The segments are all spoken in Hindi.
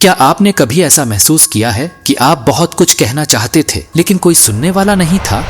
क्या आपने कभी ऐसा महसूस किया है कि आप बहुत कुछ कहना चाहते थे लेकिन कोई सुनने वाला नहीं था?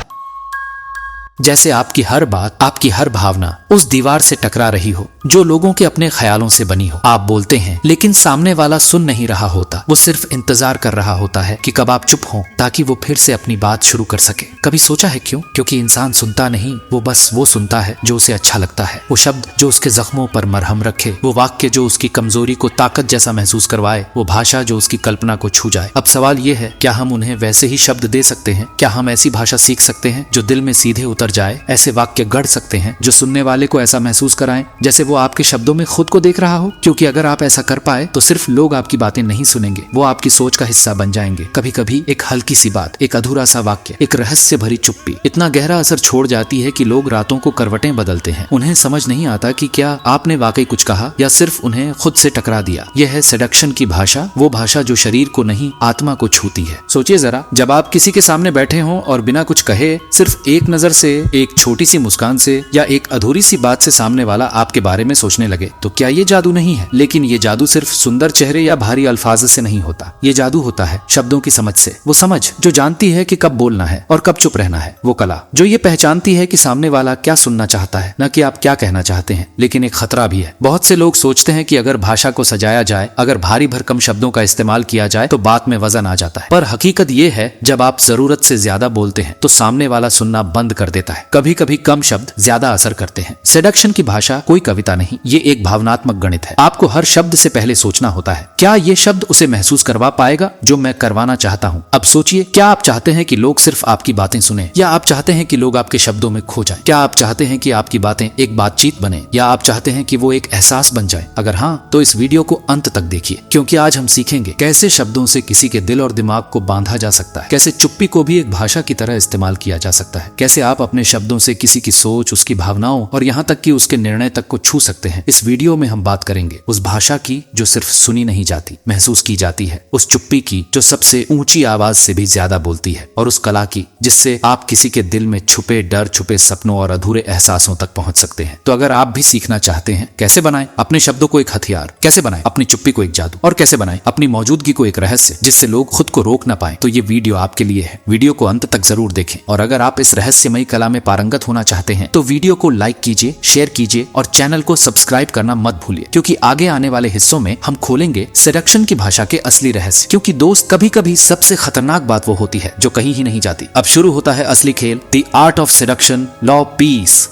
जैसे आपकी हर बात, आपकी हर भावना उस दीवार से टकरा रही हो जो लोगों के अपने ख्यालों से बनी हो। आप बोलते हैं लेकिन सामने वाला सुन नहीं रहा होता, वो सिर्फ इंतजार कर रहा होता है कि कब आप चुप हो ताकि वो फिर से अपनी बात शुरू कर सके। कभी सोचा है क्यों? क्योंकि इंसान सुनता नहीं, वो बस वो सुनता है जो उसे अच्छा लगता है, वो शब्द जो उसके जख्मों पर मरहम रखे, वो वाक्य जो उसकी कमजोरी को ताकत जैसा महसूस करवाए, वो भाषा जो उसकी कल्पना को छू जाए। अब सवाल ये है, क्या हम उन्हें वैसे ही शब्द दे सकते हैं? क्या हम ऐसी भाषा सीख सकते हैं जो दिल में सीधे उतर जाए? ऐसे वाक्य गढ़ सकते हैं जो सुनने वाले को ऐसा महसूस कराएं जैसे वो आपके शब्दों में खुद को देख रहा हो? क्योंकि अगर आप ऐसा कर पाए तो सिर्फ लोग आपकी बातें नहीं सुनेंगे, वो आपकी सोच का हिस्सा बन जाएंगे। कभी कभी एक हल्की सी बात, एक अधूरा सा वाक्य, एक रहस्य भरी चुप्पी इतना गहरा असर छोड़ जाती है कि लोग रातों को करवटें बदलते हैं। उन्हें समझ नहीं आता कि क्या आपने वाकई कुछ कहा या सिर्फ उन्हें खुद से टकरा दिया। यह है सेडक्शन की भाषा, वो भाषा जो शरीर को नहीं आत्मा को छूती है। सोचिए जरा, जब आप किसी के सामने बैठे हों और बिना कुछ कहे सिर्फ एक नजर से, एक छोटी सी मुस्कान से या एक अधूरी सी बात से सामने वाला आपके बारे में सोचने लगे, तो क्या ये जादू नहीं है? लेकिन ये जादू सिर्फ सुंदर चेहरे या भारी अल्फाज से नहीं होता। ये जादू होता है शब्दों की समझ से। वो समझ जो जानती है कि कब बोलना है और कब चुप रहना है। वो कला जो ये पहचानती है कि सामने वाला क्या सुनना चाहता है, न कि आप क्या कहना चाहते हैं। लेकिन एक खतरा भी है। बहुत से लोग सोचते हैं कि अगर भाषा को सजाया जाए, अगर भारी भरकम शब्दों का इस्तेमाल किया जाए तो बात में वजन आ जाता है। पर हकीकत ये है, जब आप जरूरत से ज्यादा बोलते हैं तो सामने वाला सुनना बंद कर देता है। कभी कभी कम शब्द ज्यादा असर करते हैं। सेडक्शन की भाषा कोई कविता नहीं, ये एक भावनात्मक गणित है। आपको हर शब्द से पहले सोचना होता है, क्या ये शब्द उसे महसूस करवा पाएगा जो मैं करवाना चाहता हूँ? अब सोचिए, क्या आप चाहते हैं कि लोग सिर्फ आपकी बातें सुने, या आप चाहते हैं कि लोग आपके शब्दों में खो जाएं? क्या आप चाहते हैं कि आपकी बातें एक बातचीत बने, या आप चाहते हैं कि वो एक एहसास बन जाए? अगर हाँ, तो इस वीडियो को अंत तक देखिए, क्योंकि आज हम सीखेंगे कैसे शब्दों से किसी के दिल और दिमाग को बांधा जा सकता है, कैसे चुप्पी को भी एक भाषा की तरह इस्तेमाल किया जा सकता है, कैसे आप अपने शब्दों से किसी की सोच, उसकी भावनाओं और यहाँ तक कि उसके निर्णय तक को छू सकते हैं। इस वीडियो में हम बात करेंगे उस भाषा की जो सिर्फ सुनी नहीं जाती, महसूस की जाती है, उस चुप्पी की जो सबसे ऊंची आवाज से भी ज्यादा बोलती है, और उस कला की जिससे आप किसी के दिल में छुपे डर, छुपे सपनों और अधूरे एहसासों तक पहुंच सकते हैं। तो अगर आप भी सीखना चाहते हैं कैसे बनाएं अपने शब्दों को एक हथियार, कैसे बनाएं अपनी चुप्पी को एक जादू, और कैसे बनाएं अपनी मौजूदगी को एक रहस्य जिससे लोग खुद को रोक ना पाए, तो ये वीडियो आपके लिए है। वीडियो को अंत तक जरूर देखें, और अगर आप इस रहस्यमयी कला में पारंगत होना चाहते हैं तो वीडियो को लाइक कीजिए, शेयर कीजिए और चैनल को सब्सक्राइब करना मत भूलिए, क्योंकि आगे आने वाले हिस्सों में हम खोलेंगे सेडक्शन की भाषा के असली रहस्य। क्योंकि दोस्त, कभी कभी सबसे खतरनाक बात वो होती है जो कहीं ही नहीं जाती। अब शुरू होता है असली खेल, the art of seduction, law of peace.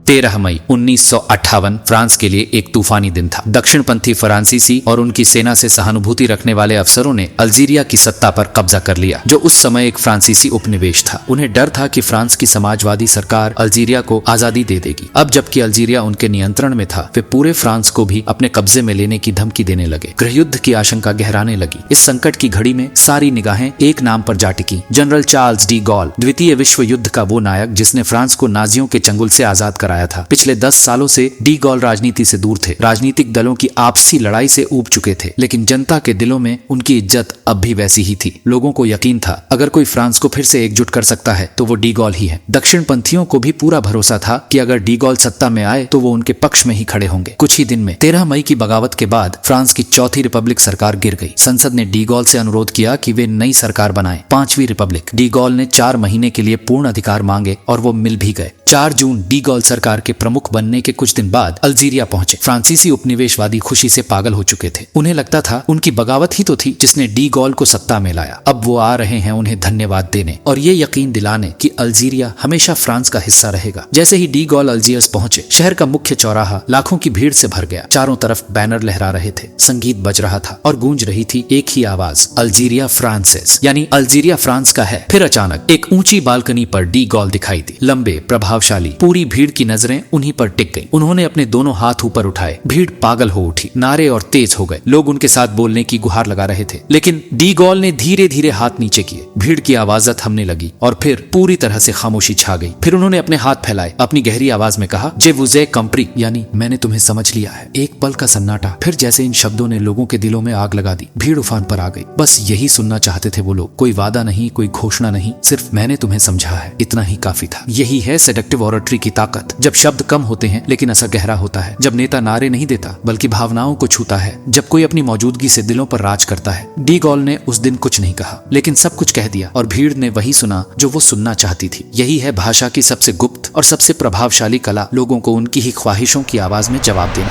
13 मई 1958 फ्रांस के लिए एक तूफानी दिन था। दक्षिणपंथी फ्रांसीसी और उनकी सेना से सहानुभूति रखने वाले अफसरों ने अल्जीरिया की सत्ता पर कब्जा कर लिया, जो उस समय एक फ्रांसीसी उपनिवेश था। उन्हें डर था कि फ्रांस की समाजवादी सरकार अल्जीरिया को आजादी दे देगी। अब जबकि अल्जीरिया उनके नियंत्रण में था, वे पूरे फ्रांस को भी अपने कब्जे में लेने की धमकी देने लगे। गृहयुद्ध की आशंका गहराने लगी। इस संकट की घड़ी में सारी निगाहें एक नाम पर जा टिकी, जनरल चार्ल्स डी गॉल, द्वितीय विश्व युद्ध का वो नायक जिसने फ्रांस को नाजियों के चंगुल से आजाद कराया था। पिछले 10 सालों से डी गॉल राजनीति से दूर थे, राजनीतिक दलों की आपसी लड़ाई से ऊब चुके थे, लेकिन जनता के दिलों में उनकी इज्जत अब भी वैसी ही थी। लोगों को यकीन था, अगर कोई फ्रांस को फिर से एकजुट कर सकता है तो वो डी गॉल ही है। दक्षिणपंथियों को भी पूरा भरोसा था कि अगर डी गॉल सत्ता में आए तो वो उनके पक्ष में ही खड़े होंगे। कुछ ही दिन में 13 मई की बगावत के बाद फ्रांस की चौथी रिपब्लिक सरकार गिर गई। संसद ने डी गॉल से अनुरोध किया कि वे नई सरकार बनाएं, 5वीं रिपब्लिक। डी गॉल ने 4 महीने के लिए पूर्ण अधिकार मांगे और वो मिल भी गए। 4 जून डी गॉल सरकार के प्रमुख बनने के कुछ दिन बाद अल्जीरिया पहुंचे। फ्रांसीसी उपनिवेशवादी खुशी से पागल हो चुके थे। उन्हें लगता था उनकी बगावत ही तो थी जिसने डी गॉल को सत्ता में लाया। अब वो आ रहे हैं उन्हें धन्यवाद देने और ये यकीन दिलाने कि अल्जीरिया हमेशा फ्रांस का हिस्सा रहेगा। जैसे ही डी गॉल अल्जियर्स पहुंचे, शहर का मुख्य चौराहा लाखों की भीड़ से भर गया। चारों तरफ बैनर लहरा रहे थे, संगीत बज रहा था और गूंज रही थी एक ही आवाज, अल्जीरिया फ्रांसेस, यानी अल्जीरिया फ्रांस का है। फिर अचानक एक ऊंची बालकनी पर डी गॉल दिखाई दी, लंबे, प्रभावशाली, पूरी भीड़ की नजरें उन्हीं पर टिक गईं। उन्होंने अपने दोनों हाथ ऊपर उठाए। भीड़ पागल हो उठी, नारे और तेज हो गए। लोग उनके साथ बोलने की गुहार लगा रहे थे, लेकिन डी गॉल ने धीरे धीरे हाथ नीचे किए। भीड़ की आवाज़ थमने लगी और फिर पूरी तरह से खामोशी छा गई। फिर उन्होंने अपने हाथ फैलाए, अपनी गहरी आवाज में कहा, जे वुजे कंप्री, यानी मैंने तुम्हें समझ लिया है। एक पल का सन्नाटा, फिर जैसे इन शब्दों ने लोगों के दिलों में आग लगा दी। भीड़ उफान पर आ गई। बस यही सुनना चाहते थे वो लोग। कोई वादा नहीं, कोई घोषणा नहीं, सिर्फ मैंने तुम्हें समझा है, इतना ही काफी था। यही है सेडक्टिव ऑरेटरी की ताकत। जब शब्द कम होते हैं लेकिन असर गहरा होता है। जब नेता नारे नहीं देता बल्कि भावनाओं को छूता है। जब कोई अपनी मौजूदगी से दिलों पर राज करता है। डी गॉल ने उस दिन कुछ नहीं कहा, लेकिन सब कुछ कह दिया और भीड़ ने वही सुना जो वो सुनना चाहती थी। यही है भाषा की सबसे गुप्त और सबसे प्रभावशाली कला, लोगों को उनकी ही ख्वाहिशों की आवाज में जवाब देना।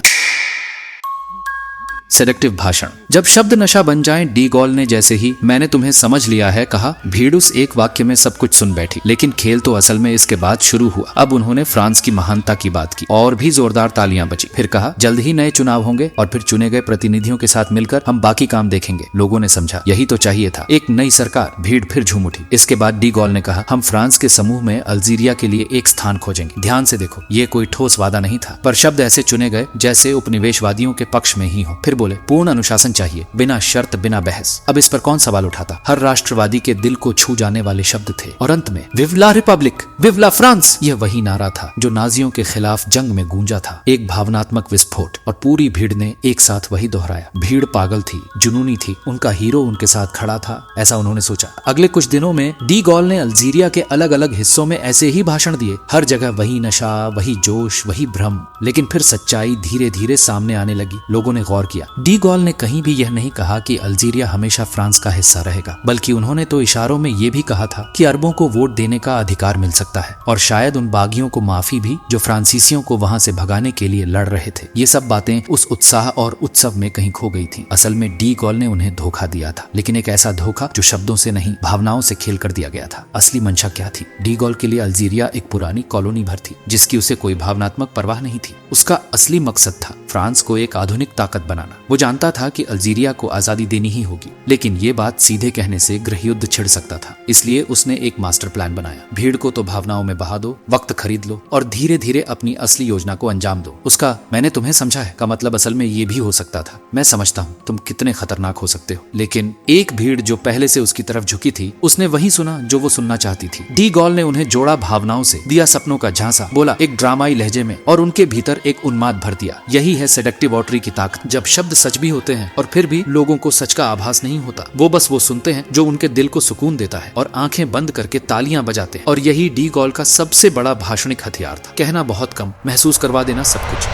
सेडक्टिव भाषण। जब शब्द नशा बन जाएं, डी गॉल ने जैसे ही मैंने तुम्हें समझ लिया है कहा, भीड़ उस एक वाक्य में सब कुछ सुन बैठी। लेकिन खेल तो असल में इसके बाद शुरू हुआ। अब उन्होंने फ्रांस की महानता की बात की और भी जोरदार तालियां बजी। फिर कहा, जल्द ही नए चुनाव होंगे और फिर चुने गए प्रतिनिधियों के साथ मिलकर हम बाकी काम देखेंगे। लोगों ने समझा यही तो चाहिए था, एक नई सरकार। भीड़ फिर झूम उठी। इसके बाद डी गॉल ने कहा, हम फ्रांस के समूह में अल्जीरिया के लिए एक स्थान खोजेंगे। ध्यान से देखो, ये कोई ठोस वादा नहीं था, पर शब्द ऐसे चुने गए जैसे उपनिवेशवादियों के पक्ष में ही हो। फिर बोले, पूर्ण अनुशासन चाहिए, बिना शर्त, बिना बहस। अब इस पर कौन सवाल उठाता? हर राष्ट्रवादी के दिल को छू जाने वाले शब्द थे। और अंत में विव ला रिपब्लिक, विव ला फ्रांस, यह वही नारा था जो नाजियों के खिलाफ जंग में गूंजा था। एक भावनात्मक विस्फोट, और पूरी भीड़ ने एक साथ वही दोहराया। भीड़ पागल थी, जुनूनी थी, उनका हीरो उनके साथ खड़ा था, ऐसा उन्होंने सोचा। अगले कुछ दिनों में डी गॉल ने अल्जीरिया के अलग अलग हिस्सों में ऐसे ही भाषण दिए। हर जगह वही नशा, वही जोश, वही भ्रम। लेकिन फिर सच्चाई धीरे धीरे सामने आने लगी। लोगों ने गौर किया। डी गॉल ने कहीं भी यह नहीं कहा कि अल्जीरिया हमेशा फ्रांस का हिस्सा रहेगा, बल्कि उन्होंने तो इशारों में यह भी कहा था कि अरबों को वोट देने का अधिकार मिल सकता है, और शायद उन बागियों को माफी भी जो फ्रांसीसियों को वहां से भगाने के लिए लड़ रहे थे। ये सब बातें उस उत्साह और उत्सव में कहीं खो गई थी। असल में डी गॉल ने उन्हें धोखा दिया था, लेकिन एक ऐसा धोखा जो शब्दों से नहीं, भावनाओं से खेल कर दिया गया था। असली मंशा क्या थी? डी गॉल के लिए अल्जीरिया एक पुरानी कॉलोनी भर थी, जिसकी उसे कोई भावनात्मक परवाह नहीं थी। उसका असली मकसद था फ्रांस को एक आधुनिक ताकत बनाना। वो जानता था कि अल्जीरिया को आजादी देनी ही होगी, लेकिन ये बात सीधे कहने से गृहयुद्ध छिड़ सकता था। इसलिए उसने एक मास्टर प्लान बनाया। भीड़ को तो भावनाओं में बहा दो, वक्त खरीद लो और धीरे धीरे अपनी असली योजना को अंजाम दो। उसका मैंने तुम्हें समझा है का मतलब असल में ये भी हो सकता था, मैं समझता हूँ तुम कितने खतरनाक हो सकते हो। लेकिन एक भीड़ जो पहले से उसकी तरफ झुकी थी, उसने वही सुना जो वो सुनना चाहती थी। डी गॉल ने उन्हें जोड़ा भावनाओं से, दिया सपनों का झांसा, बोला एक ड्रामाई लहजे में, और उनके भीतर एक उन्माद भर दिया। यही है सेडक्टिव ऑरेटरी की ताकत। जब शब्द सच भी होते हैं और फिर भी लोगों को सच का आभास नहीं होता, वो बस वो सुनते हैं जो उनके दिल को सुकून देता है, और आंखें बंद करके तालियां बजाते हैं। और यही डी गॉल का सबसे बड़ा भाषणिक हथियार था। कहना बहुत कम, महसूस करवा देना सब कुछ।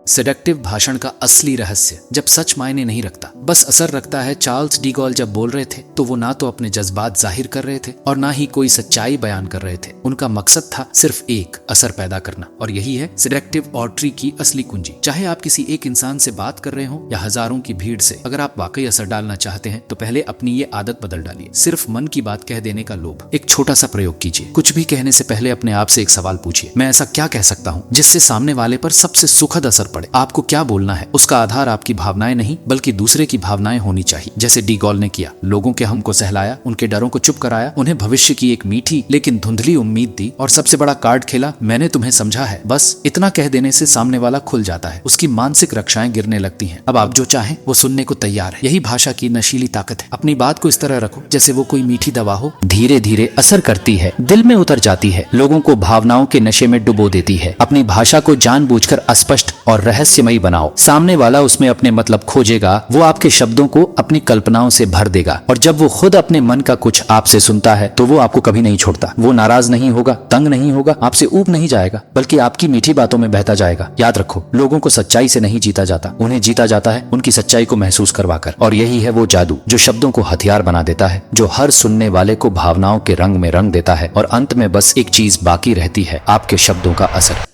सेडक्टिव भाषण का असली रहस्य जब सच मायने नहीं रखता, बस असर रखता है। चार्ल्स डी गॉल जब बोल रहे थे तो वो ना तो अपने जज्बात जाहिर कर रहे थे और ना ही कोई सच्चाई बयान कर रहे थे। उनका मकसद था सिर्फ एक, असर पैदा करना। और यही है सेडक्टिव ऑरेटरी की असली कुंजी। चाहे आप किसी एक इंसान से बात कर रहे हो या हजारों की भीड़ से, अगर आप वाकई असर डालना चाहते हैं तो पहले अपनी ये आदत बदल डालिए। सिर्फ मन की बात कह देने का लोभ। एक छोटा सा प्रयोग कीजिए। कुछ भी कहने से पहले अपने आप से एक सवाल पूछिए, मैं ऐसा क्या कह सकता हूँ जिससे सामने वाले पर सबसे सुखद असर पड़े। आपको क्या बोलना है, उसका आधार आपकी भावनाएं नहीं बल्कि दूसरे की भावनाएं होनी चाहिए। जैसे डी गॉल ने किया, लोगों के हम को सहलाया, उनके डरों को चुप कराया, उन्हें भविष्य की एक मीठी लेकिन धुंधली उम्मीद दी, और सबसे बड़ा कार्ड खेला, मैंने तुम्हें समझा है। बस इतना कह देने से सामने वाला खुल जाता है, उसकी मानसिक रक्षाएं गिरने लगती हैं। अब आप जो चाहें वो सुनने को तैयार है। यही भाषा की नशीली ताकत है। अपनी बात को इस तरह रखो जैसे वो कोई मीठी दवा हो, धीरे धीरे असर करती है, दिल में उतर जाती है, लोगों को भावनाओं के नशे में डुबो देती है। अपनी भाषा को जानबूझकर अस्पष्ट और रहस्यमयी बनाओ। सामने वाला उसमें अपने मतलब खोजेगा, वो आपके शब्दों को अपनी कल्पनाओं से भर देगा, और जब वो खुद अपने मन का कुछ आपसे सुनता है तो वो आपको कभी नहीं छोड़ता। वो नाराज नहीं होगा, तंग नहीं होगा, आपसे ऊब नहीं जाएगा, बल्कि आपकी मीठी बातों में बहता जाएगा। याद रखो, लोगों को सच्चाई से नहीं जीता जाता, उन्हें जीता जाता है उनकी सच्चाई को महसूस करवाकर। और यही है वो जादू जो शब्दों को हथियार बना देता है, जो हर सुनने वाले को भावनाओं के रंग में रंग देता है। और अंत में बस एक चीज बाकी रहती है, आपके शब्दों का असर।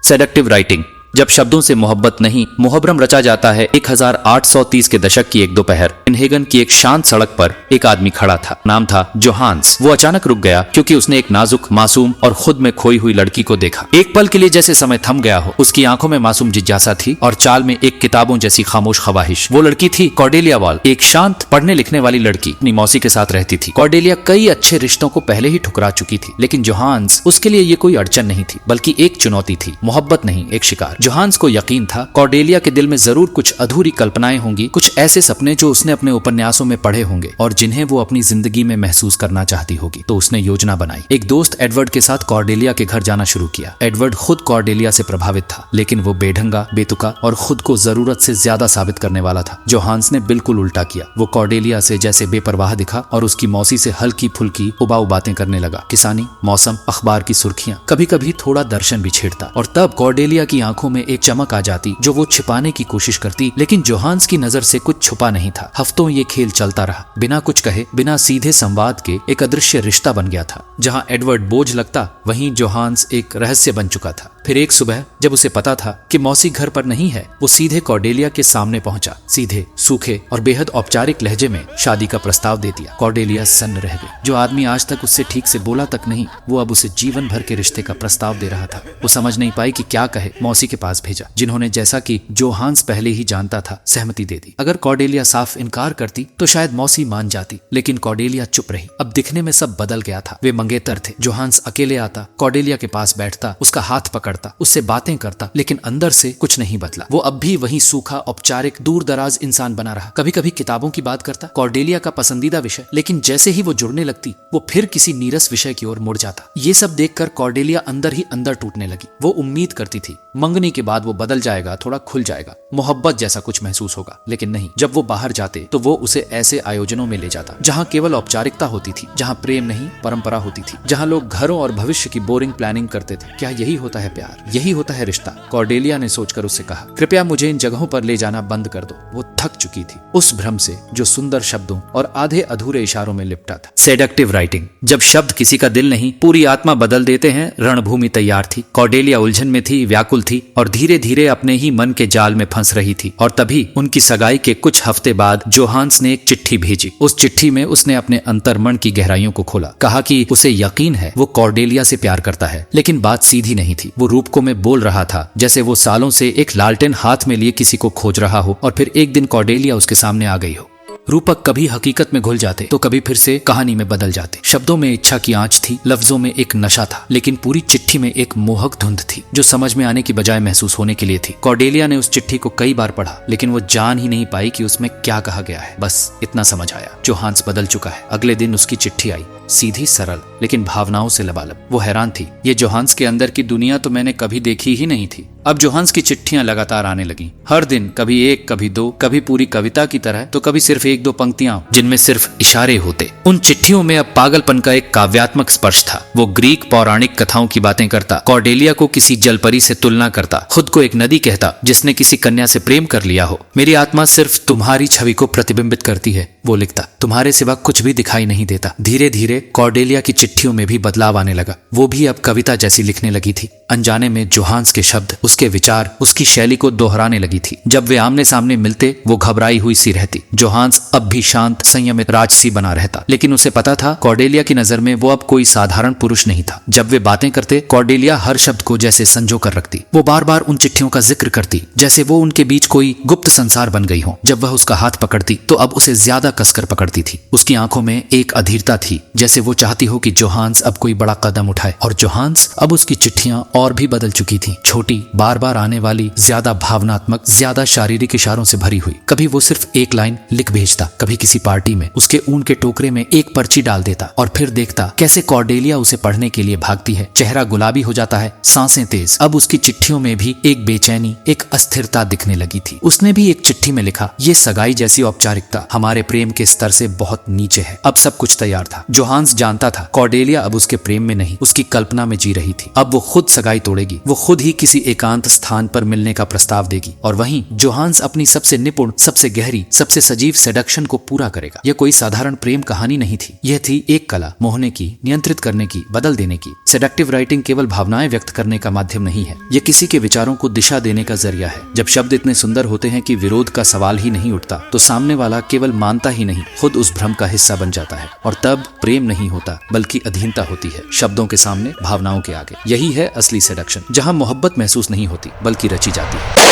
Seductive writing. जब शब्दों से मोहब्बत नहीं मुहर्रम रचा जाता है। 1830 के दशक की एक दोपहर कोपेनहेगन की एक शांत सड़क पर एक आदमी खड़ा था। नाम था जोहान्स। वो अचानक रुक गया क्योंकि उसने एक नाजुक, मासूम और खुद में खोई हुई लड़की को देखा। एक पल के लिए जैसे समय थम गया हो। उसकी आंखों में मासूम जिज्ञासा थी और चाल में एक किताबों जैसी खामोश ख्वाहिश। वो लड़की थी कॉर्डेलिया वॉल, एक शांत पढ़ने लिखने वाली लड़की। अपनी मौसी के साथ रहती थी। कॉर्डेलिया कई अच्छे रिश्तों को पहले ही ठुकरा चुकी थी, लेकिन जोहान्स उसके लिए ये कोई अड़चन नहीं थी, बल्कि एक चुनौती थी। मोहब्बत नहीं, एक शिकार। जोहान्स को यकीन था कॉर्डेलिया के दिल में जरूर कुछ अधूरी कल्पनाएं होंगी, कुछ ऐसे सपने जो उसने अपने उपन्यासों में पढ़े होंगे और जिन्हें वो अपनी जिंदगी में महसूस करना चाहती होगी। तो उसने योजना बनाई। एक दोस्त एडवर्ड के साथ कॉर्डेलिया के घर जाना शुरू किया। एडवर्ड खुद कॉर्डेलिया से प्रभावित था, लेकिन वो बेढंगा, बेतुका और खुद को जरूरत से ज्यादा साबित करने वाला था। जोहान्स ने बिल्कुल उल्टा किया। वो कॉर्डेलिया से जैसे बेपरवाह दिखा और उसकी मौसी से हल्की फुल्की उबाऊ बातें करने लगा। किसानी, मौसम, अखबार की सुर्खियां, कभी कभी थोड़ा दर्शन भी छेड़ता। और तब कॉर्डेलिया की आंखों में एक चमक आ जाती जो वो छिपाने की कोशिश करती, लेकिन जोहान्स की नजर से कुछ छुपा नहीं था। हफ्तों ये खेल चलता रहा। बिना कुछ कहे, बिना सीधे संवाद के एक अदृश्य रिश्ता बन गया था। जहां एडवर्ड बोझ लगता, वहीं जोहान्स एक रहस्य बन चुका था। फिर एक सुबह जब उसे पता था कि मौसी घर पर नहीं है, वो सीधे कॉर्डेलिया के सामने पहुंचा। सीधे, सूखे और बेहद औपचारिक लहजे में शादी का प्रस्ताव दे दिया। कॉर्डेलिया सन्न रह गई। जो आदमी आज तक उससे ठीक से बोला तक नहीं, वो अब उसे जीवन भर के रिश्ते का प्रस्ताव दे रहा था। वो समझ नहीं पाई कि क्या कहे। मौसी के पास भेजा, जिन्होंने, जैसा कि जोहान्स पहले ही जानता था, सहमति दे दी। अगर कॉर्डेलिया साफ इनकार करती तो शायद मौसी मान जाती, लेकिन कॉर्डेलिया चुप रही। अब दिखने में सब बदल गया था। वे मंगेतर थे। जोहान्स अकेले आता, कॉर्डेलिया के पास बैठता, उसका हाथ पकड़ता, उससे बातें करता, लेकिन अंदर से कुछ नहीं बदला। वो अब भी वही सूखा, औपचारिक, दूर दराज इंसान बना रहा। कभी कभी किताबों की बात करता, कॉर्डेलिया का पसंदीदा विषय, लेकिन जैसे ही वो जुड़ने लगती, वो फिर किसी नीरस विषय की ओर मुड़ जाता। ये सब देखकर कॉर्डेलिया अंदर ही अंदर टूटने लगी। वो उम्मीद करती थी मंगनी के बाद वो बदल जाएगा, थोड़ा खुल जाएगा, मोहब्बत जैसा कुछ महसूस होगा, लेकिन नहीं। जब वो बाहर जाते तो वो उसे ऐसे आयोजनों में ले जाता जहां केवल औपचारिकता होती थी, जहां प्रेम नहीं परंपरा होती थी, जहां लोग घरों और भविष्य की बोरिंग प्लानिंग करते थे। क्या यही होता है प्यार? यही होता है रिश्ता? कॉर्डेलिया ने सोचकर उससे कहा, कृपया मुझे इन जगहों पर ले जाना बंद कर दो। वो थक चुकी थी उस भ्रम से जो सुंदर शब्दों और आधे अधूरे इशारों में लिपटा था। Seductive writing. जब शब्द किसी का दिल नहीं, पूरी आत्मा बदल देते हैं। रणभूमि तैयार थी। कॉर्डेलिया उलझन में थी, व्याकुल थी और धीरे धीरे अपने ही मन के जाल में फंस रही थी। और तभी उनकी सगाई के कुछ हफ्ते बाद जोहान्स ने एक चिट्ठी भेजी। उस चिट्ठी में उसने अपने अंतर्मन की गहराइयों को खोला। कहा कि उसे यकीन है वो कॉर्डेलिया से प्यार करता है, लेकिन बात सीधी नहीं थी। वो रूपकों में बोल रहा था जैसे वो सालों से एक लालटेन हाथ में लिए किसी को खोज रहा हो और फिर एक दिन कॉर्डेलिया उसके सामने आ गई हो। रूपक कभी हकीकत में घुल जाते तो कभी फिर से कहानी में बदल जाते। शब्दों में इच्छा की आंच थी, लफ्जों में एक नशा था, लेकिन पूरी चिट्ठी में एक मोहक धुंध थी जो समझ में आने की बजाय महसूस होने के लिए थी। कॉर्डेलिया ने उस चिट्ठी को कई बार पढ़ा, लेकिन वो जान ही नहीं पाई कि उसमें क्या कहा गया है। बस इतना समझ आया, जोहान्स बदल चुका है। अगले दिन उसकी चिट्ठी आई, सीधी, सरल, लेकिन भावनाओं से लबालब। वो हैरान थी, ये जोहान्स के अंदर की दुनिया तो मैंने कभी देखी ही नहीं थी। अब जोहान्स की चिट्ठियां लगातार आने लगी। हर दिन कभी एक, कभी दो, कभी पूरी कविता की तरह, तो कभी सिर्फ एक दो पंक्तियां जिनमें सिर्फ इशारे होते। उन चिट्ठियों में अब पागलपन का एक काव्यात्मक स्पर्श था। वो ग्रीक पौराणिक कथाओं की बातें करता, कॉर्डेलिया को किसी जलपरी से तुलना करता, खुद को एक नदी कहता जिसने किसी कन्या से प्रेम कर लिया हो। मेरी आत्मा सिर्फ तुम्हारी छवि को प्रतिबिंबित करती है, वो लिखता, तुम्हारे सिवा कुछ भी दिखाई नहीं देता। धीरे धीरे कॉर्डेलिया की चिट्ठियों में भी बदलाव आने लगा। वो भी अब कविता जैसी लिखने लगी थी। अनजाने में जोहान्स के शब्द, उसके विचार, उसकी शैली को दोहराने लगी थी। जब वे आमने सामने मिलते वो घबराई हुई सी रहती। जोहान्स अब भी शांत, संयमित, राजसी बना रहता, लेकिन उसे पता था कॉर्डेलिया की नजर में वो अब कोई साधारण पुरुष नहीं था। जब वे बातें करते, कॉर्डेलिया हर शब्द को जैसे संजो कर रखती। वो बार बार उन चिट्ठियों का जिक्र करती, जैसे वो उनके बीच कोई गुप्त संसार बन गई हो। जब वह उसका हाथ पकड़ती तो अब उसे ज्यादा कसकर पकड़ती थी। उसकी आंखों में एक अधीरता थी, जैसे वो चाहती हो कि जोहान्स अब कोई बड़ा कदम उठाए। और जोहान्स अब उसकी चिट्ठियां और भी बदल चुकी थी। छोटी, बार बार आने वाली, ज्यादा भावनात्मक, ज्यादा शारीरिक इशारों से भरी हुई। कभी वो सिर्फ एक लाइन लिख भेजता, कभी किसी पार्टी में उसके ऊन के टोकरे में एक पर्ची डाल देता और फिर देखता कैसे कॉर्डेलिया उसे पढ़ने के लिए भागती है। चेहरा गुलाबी हो जाता है, सांसें तेज। अब उसकी चिट्ठियों में भी एक बेचैनी, एक अस्थिरता दिखने लगी थी। उसने भी एक चिट्ठी में लिखा, ये सगाई जैसी औपचारिकता हमारे प्रेम प्रेम के स्तर से बहुत नीचे है। अब सब कुछ तैयार था। जोहान्स जानता था कॉर्डेलिया अब उसके प्रेम में नहीं, उसकी कल्पना में जी रही थी। अब वो खुद सगाई तोड़ेगी, वो खुद ही किसी एकांत स्थान पर मिलने का प्रस्ताव देगी और वहीं जोहान्स अपनी सबसे निपुण, सबसे गहरी, सबसे सजीव सेडक्शन को पूरा करेगा। यह कोई साधारण प्रेम कहानी नहीं थी, यह थी एक कला, मोहने की, नियंत्रित करने की, बदल देने की। सेडक्टिव राइटिंग केवल भावनाएं व्यक्त करने का माध्यम नहीं है, यह किसी के विचारों को दिशा देने का जरिया है। जब शब्द इतने सुंदर होते हैं कि विरोध का सवाल ही नहीं उठता, तो सामने वाला केवल मानता ही नहीं, खुद उस भ्रम का हिस्सा बन जाता है। और तब प्रेम नहीं होता, बल्कि अधीनता होती है, शब्दों के सामने, भावनाओं के आगे। यही है असली सेडक्शन, जहां मोहब्बत महसूस नहीं होती, बल्कि रची जाती है।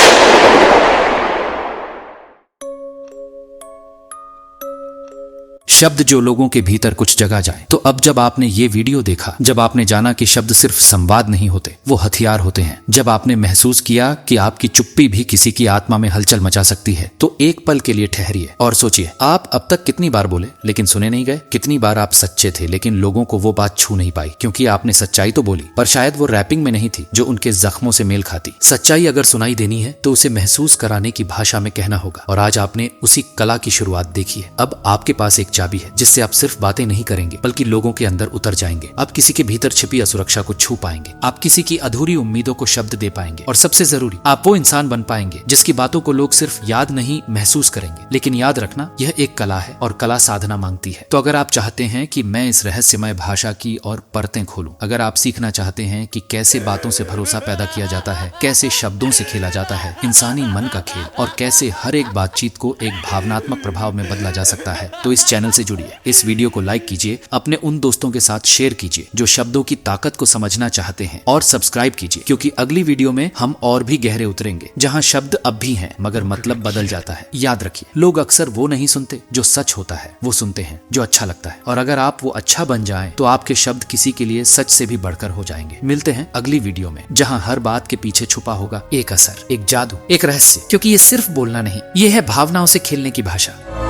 शब्द जो लोगों के भीतर कुछ जगह जाए। तो अब जब आपने ये वीडियो देखा, जब आपने जाना कि शब्द सिर्फ संवाद नहीं होते, वो हथियार होते हैं, जब आपने महसूस किया कि आपकी चुप्पी भी किसी की आत्मा में हलचल मचा सकती है, तो एक पल के लिए ठहरिए और सोचिए, आप अब तक कितनी बार बोले लेकिन सुने नहीं गए? कितनी बार आप सच्चे थे लेकिन लोगों को वो बात छू नहीं पाई, क्योंकि आपने सच्चाई तो बोली पर शायद वो रैपिंग में नहीं थी जो उनके जख्मों से मेल खाती। सच्चाई अगर सुनाई देनी है तो उसे महसूस कराने की भाषा में कहना होगा। और आज आपने उसी कला की शुरुआत देखी है। अब आपके पास एक चाबी है जिससे आप सिर्फ बातें नहीं करेंगे, बल्कि लोगों के अंदर उतर जाएंगे। आप किसी के भीतर छिपी असुरक्षा को छू पाएंगे, आप किसी की अधूरी उम्मीदों को शब्द दे पाएंगे, और सबसे जरूरी, आप वो इंसान बन पाएंगे जिसकी बातों को लोग सिर्फ याद नहीं, महसूस करेंगे। लेकिन याद रखना, यह एक कला है और कला साधना मांगती है। तो अगर आप चाहते हैं कि मैं इस रहस्यमय भाषा की और परतें खोलूं, अगर आप सीखना चाहते हैं कि कैसे बातों से भरोसा पैदा किया जाता है, कैसे शब्दों से खेला जाता है इंसानी मन का खेल, और कैसे हर एक बातचीत को एक भावनात्मक प्रभाव में बदला जा सकता है, तो इस चैनल से जुड़िए। इस वीडियो को लाइक कीजिए, अपने उन दोस्तों के साथ शेयर कीजिए जो शब्दों की ताकत को समझना चाहते हैं, और सब्सक्राइब कीजिए, क्योंकि अगली वीडियो में हम और भी गहरे उतरेंगे, जहां शब्द अब भी हैं मगर मतलब बदल जाता है। याद रखिए, लोग अक्सर वो नहीं सुनते जो सच होता है, वो सुनते हैं जो अच्छा लगता है। और अगर आप वो अच्छा बन जाएं, तो आपके शब्द किसी के लिए सच से भी बढ़कर हो जाएंगे। मिलते हैं अगली वीडियो में, जहां हर बात के पीछे छुपा होगा एक असर, एक जादू, एक रहस्य, क्योंकि ये सिर्फ बोलना नहीं, ये है भावनाओं से खेलने की भाषा।